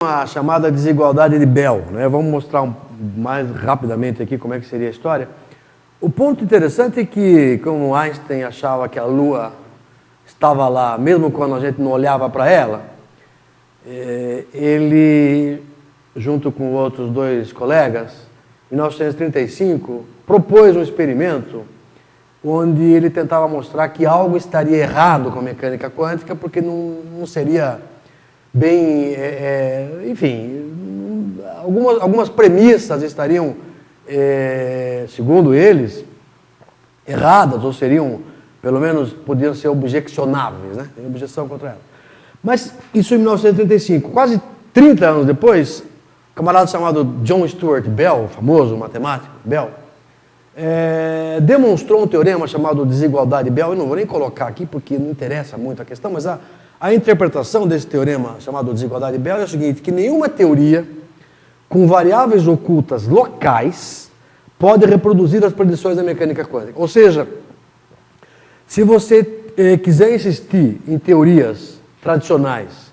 A chamada desigualdade de Bell, né? Vamos mostrar mais rapidamente aqui como é que seria a história. O ponto interessante é que, como Einstein achava que a Lua estava lá, mesmo quando a gente não olhava para ela, ele, junto com outros dois colegas, em 1935, propôs um experimento onde ele tentava mostrar que algo estaria errado com a mecânica quântica, porque não seria bem, enfim, algumas premissas estariam, segundo eles, erradas, ou seriam, pelo menos, podiam ser objeccionáveis, né? Tem objeção contra elas. Mas isso em 1935, quase 30 anos depois, um camarada chamado John Stuart Bell, famoso matemático, Bell, demonstrou um teorema chamado desigualdade de Bell. Eu não vou nem colocar aqui porque não interessa muito a questão, mas a interpretação desse teorema chamado desigualdade de Bell é o seguinte, que nenhuma teoria com variáveis ocultas locais pode reproduzir as predições da mecânica quântica. Ou seja, se você quiser insistir em teorias tradicionais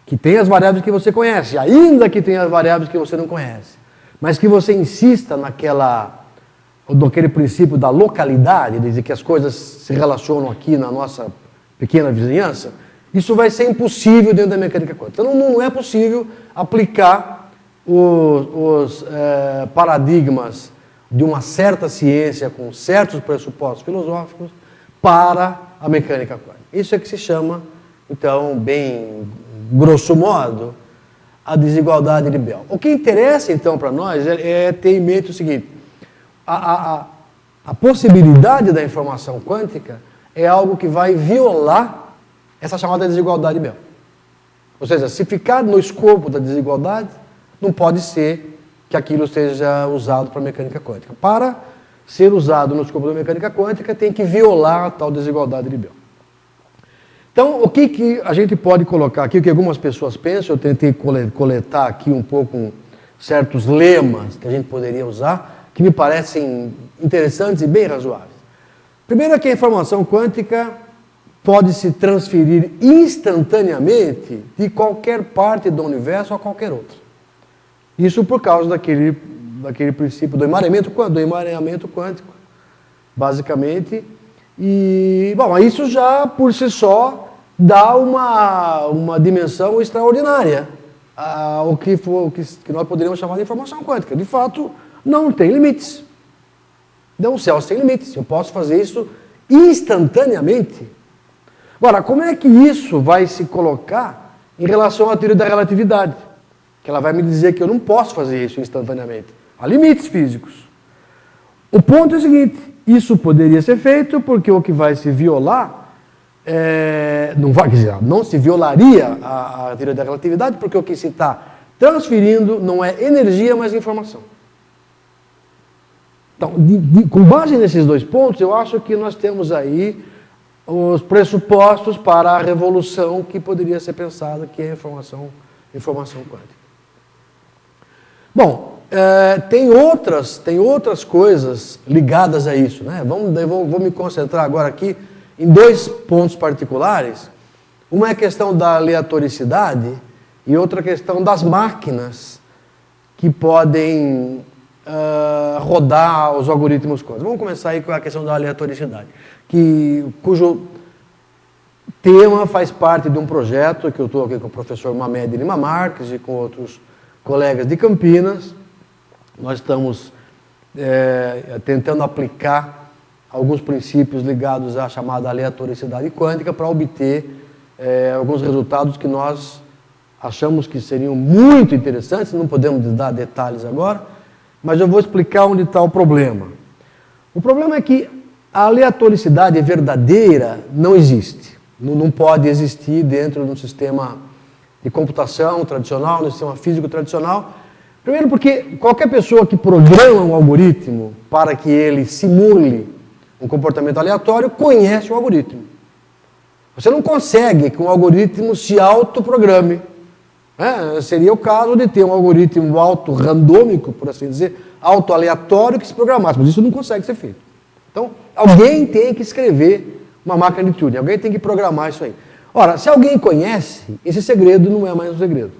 que tem as variáveis que você conhece, ainda que tenha as variáveis que você não conhece, mas que você insista naquele princípio da localidade, de que as coisas se relacionam aqui na nossa pequena vizinhança, isso vai ser impossível dentro da mecânica quântica. Então não é possível aplicar os paradigmas de uma certa ciência com certos pressupostos filosóficos para a mecânica quântica. Isso é que se chama, então, bem grosso modo, a desigualdade de Bell. O que interessa, então, para nós é ter em mente o seguinte: a possibilidade da informação quântica é algo que vai violar essa chamada desigualdade de Bell. Ou seja, se ficar no escopo da desigualdade, não pode ser que aquilo seja usado para a mecânica quântica. Para ser usado no escopo da mecânica quântica, tem que violar a tal desigualdade de Bell. Então, o que a gente pode colocar aqui, o que algumas pessoas pensam, eu tentei coletar aqui um pouco certos lemas que a gente poderia usar, que me parecem interessantes e bem razoáveis. Primeiro é que a informação quântica pode se transferir instantaneamente de qualquer parte do universo a qualquer outra. Isso por causa daquele princípio do emaranhamento quântico, basicamente. E, bom, isso já por si só dá uma dimensão extraordinária ao que nós poderíamos chamar de informação quântica. De fato, não tem limites. Não, o céu sem limites. Eu posso fazer isso instantaneamente. Agora, como é que isso vai se colocar em relação à teoria da relatividade? Que ela vai me dizer que eu não posso fazer isso instantaneamente. Há limites físicos. O ponto é o seguinte: isso poderia ser feito porque o que vai se violar não se violaria a teoria da relatividade, porque o que se está transferindo não é energia, mas informação. Então, com base nesses dois pontos, eu acho que nós temos aí os pressupostos para a revolução que poderia ser pensada, que é a informação quântica. Bom, tem outras coisas ligadas a isso, né? Vou me concentrar agora aqui em dois pontos particulares. Uma é a questão da aleatoricidade e outra questão das máquinas que podem rodar os algoritmos quânticos. Vamos começar aí com a questão da aleatoricidade, cujo tema faz parte de um projeto que eu estou aqui com o professor Mamed Lima Marques e com outros colegas de Campinas. Nós estamos tentando aplicar alguns princípios ligados à chamada aleatoricidade quântica para obter alguns resultados que nós achamos que seriam muito interessantes. Não podemos dar detalhes agora, mas eu vou explicar onde está o problema. O problema é que a aleatoricidade verdadeira não existe. Não pode existir dentro de um sistema de computação tradicional, no sistema físico tradicional. Primeiro porque qualquer pessoa que programa um algoritmo para que ele simule um comportamento aleatório conhece o algoritmo. Você não consegue que um algoritmo se autoprograme. Seria o caso de ter um algoritmo auto-randômico, por assim dizer, auto-aleatório que se programasse, mas isso não consegue ser feito. Então, alguém tem que escrever uma máquina de Turing, alguém tem que programar isso aí. Ora, se alguém conhece, esse segredo não é mais um segredo.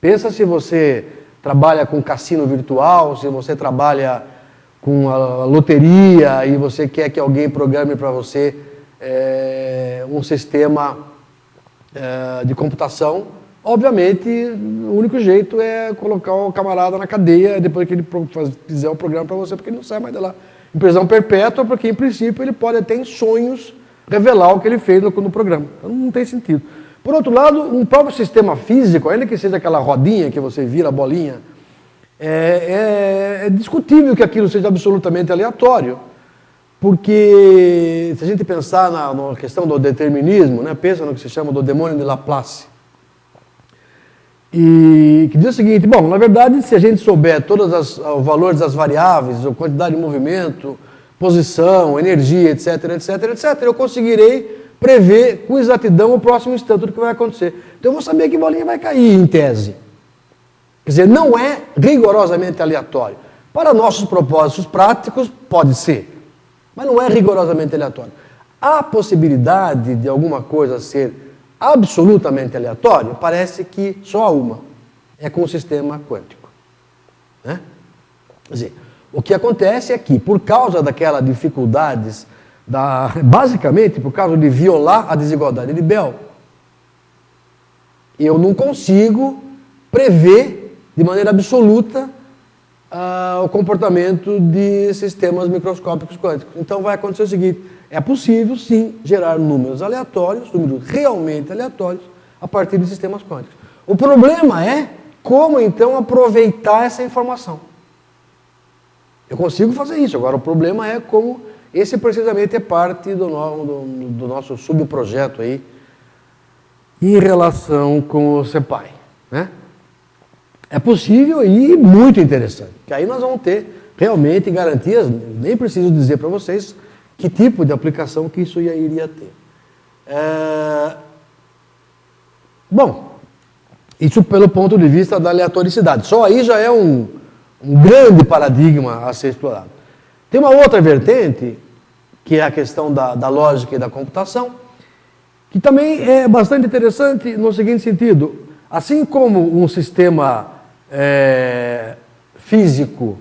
Pensa se você trabalha com cassino virtual, se você trabalha com a loteria e você quer que alguém programe para você um sistema de computação. Obviamente, o único jeito é colocar o camarada na cadeia depois que ele fizer o programa para você, porque ele não sai mais de lá. Em prisão perpétua, porque em princípio ele pode até em sonhos revelar o que ele fez no programa. Então não tem sentido. Por outro lado, um próprio sistema físico, ainda que seja aquela rodinha que você vira a bolinha, é discutível que aquilo seja absolutamente aleatório. Porque se a gente pensar na questão do determinismo, né, pensa no que se chama do demônio de Laplace. E que diz o seguinte, bom, na verdade, se a gente souber todos os valores das variáveis, a quantidade de movimento, posição, energia, etc, eu conseguirei prever com exatidão o próximo instante do que vai acontecer. Então eu vou saber que bolinha vai cair, em tese. Quer dizer, não é rigorosamente aleatório. Para nossos propósitos práticos, pode ser, mas não é rigorosamente aleatório. Há possibilidade de alguma coisa ser absolutamente aleatório? Parece que só há uma. É com o sistema quântico. Né? Quer dizer, o que acontece é que, por causa daquelas dificuldades, basicamente por causa de violar a desigualdade de Bell, eu não consigo prever de maneira absoluta o comportamento de sistemas microscópicos quânticos. Então vai acontecer o seguinte, é possível sim gerar números aleatórios, números realmente aleatórios, a partir de sistemas quânticos. O problema é como então aproveitar essa informação. Eu consigo fazer isso, agora o problema é como esse precisamente é parte do nosso subprojeto aí em relação com o CEPAI, né? É possível e muito interessante, que aí nós vamos ter realmente garantias, nem preciso dizer para vocês que tipo de aplicação que isso iria ter. Bom, isso pelo ponto de vista da aleatoricidade. Só aí já é um grande paradigma a ser explorado. Tem uma outra vertente, que é a questão da lógica e da computação, que também é bastante interessante no seguinte sentido. Assim como um sistema físico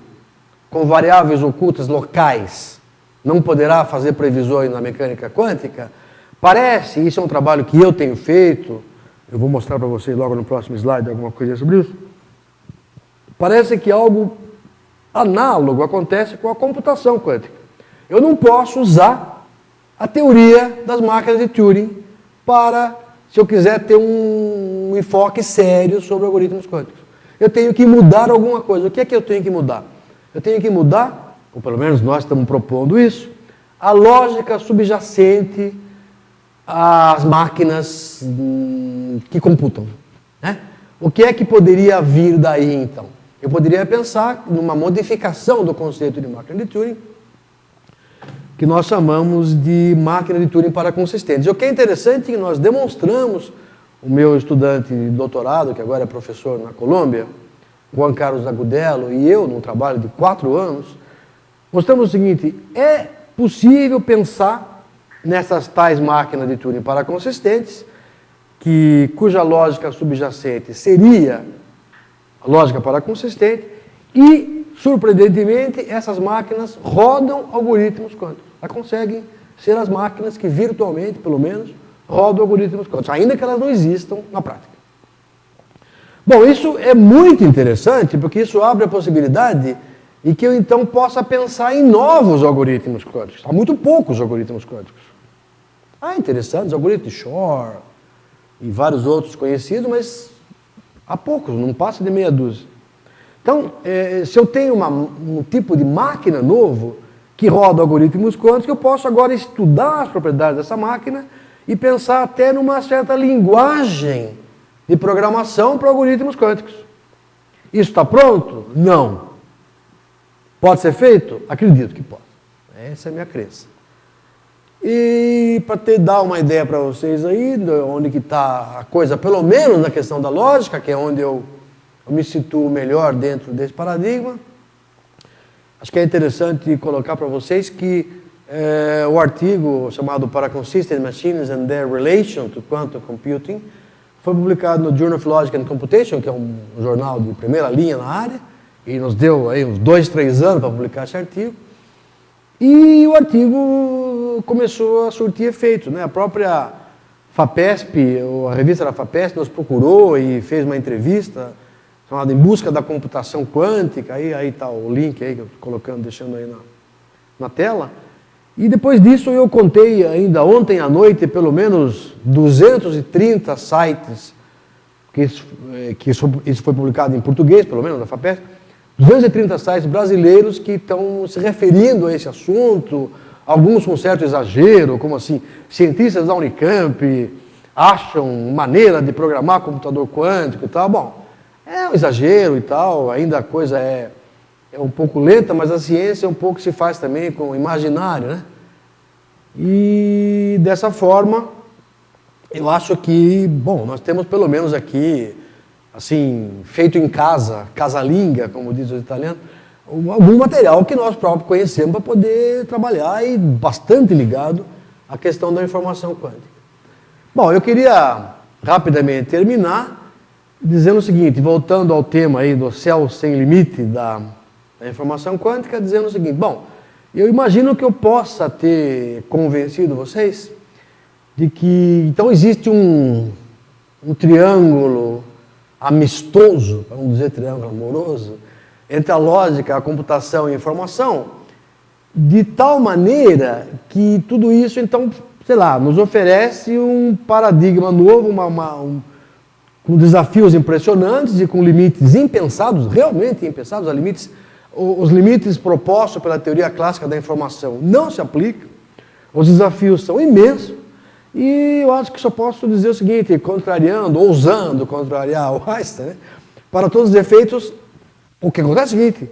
com variáveis ocultas locais não poderá fazer previsões na mecânica quântica, parece, isso é um trabalho que eu tenho feito, eu vou mostrar para vocês logo no próximo slide alguma coisa sobre isso, parece que algo análogo acontece com a computação quântica. Eu não posso usar a teoria das máquinas de Turing para, se eu quiser ter um enfoque sério sobre algoritmos quânticos. Eu tenho que mudar alguma coisa. O que é que eu tenho que mudar? Eu tenho que mudar, ou pelo menos nós estamos propondo isso, a lógica subjacente às máquinas que computam. Né? O que é que poderia vir daí, então? Eu poderia pensar numa modificação do conceito de máquina de Turing, que nós chamamos de máquina de Turing para consistentes. O que é interessante é que nós demonstramos, o meu estudante de doutorado, que agora é professor na Colômbia, Juan Carlos Agudelo, e eu, num trabalho de 4 anos, mostramos o seguinte, é possível pensar nessas tais máquinas de Turing para consistentes, cuja lógica subjacente seria a lógica para consistente, e, surpreendentemente, essas máquinas rodam algoritmos quânticos. Elas conseguem ser as máquinas que virtualmente, pelo menos, rodam algoritmos quânticos, ainda que elas não existam na prática. Bom, isso é muito interessante, porque isso abre a possibilidade de que eu então possa pensar em novos algoritmos quânticos. Há muito poucos algoritmos quânticos. Interessante, os algoritmos de Shor e vários outros conhecidos, mas há poucos, não passa de meia dúzia. Então, se eu tenho um tipo de máquina novo que roda algoritmos quânticos, eu posso agora estudar as propriedades dessa máquina e pensar até numa certa linguagem de programação para algoritmos quânticos. Isso está pronto? Não. Pode ser feito? Acredito que pode. Essa é a minha crença. E para dar uma ideia para vocês aí, de onde que está a coisa, pelo menos na questão da lógica, que é onde eu me situo melhor dentro desse paradigma, acho que é interessante colocar para vocês que o artigo chamado Paraconsistent Machines and Their Relation to Quantum Computing foi publicado no Journal of Logic and Computation, que é um jornal de primeira linha na área, e nos deu aí uns 2, 3 anos para publicar esse artigo. E o artigo começou a surtir efeito, né? A própria FAPESP, a revista da FAPESP, nos procurou e fez uma entrevista chamada Em Busca da Computação Quântica. Aí está o link aí que eu estou colocando, deixando aí na tela. E depois disso eu contei ainda ontem à noite pelo menos 230 sites, que isso foi publicado em português, pelo menos, da FAPESP, 230 sites brasileiros que estão se referindo a esse assunto, alguns com certo exagero, como assim, cientistas da Unicamp acham maneira de programar computador quântico e tal. Bom, é um exagero e tal, ainda a coisa é um pouco lenta, mas a ciência um pouco se faz também com o imaginário, né? E dessa forma, eu acho que, bom, nós temos pelo menos aqui, assim, feito em casa, casalinga, como diz os italianos, algum material que nós próprios conhecemos para poder trabalhar e bastante ligado à questão da informação quântica. Bom, eu queria rapidamente terminar dizendo o seguinte, voltando ao tema aí do céu sem limite da informação quântica, dizendo o seguinte, bom, eu imagino que eu possa ter convencido vocês de que, então, existe um triângulo amistoso, para não dizer triângulo amoroso, entre a lógica, a computação e a informação, de tal maneira que tudo isso, então, sei lá, nos oferece um paradigma novo, com desafios impressionantes e com limites impensados, realmente impensados, os limites propostos pela teoria clássica da informação não se aplicam, os desafios são imensos, e eu acho que só posso dizer o seguinte, ousando contrariar o Einstein, né? Para todos os efeitos, o que acontece é o seguinte,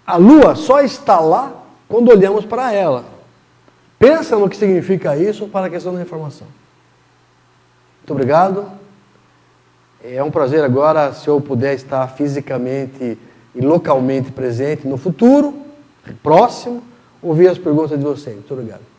a Lua só está lá quando olhamos para ela. Pensa no que significa isso para a questão da informação. Muito obrigado. É um prazer agora, se eu puder estar fisicamente e localmente presente no futuro, próximo, ouvir as perguntas de vocês. Muito obrigado.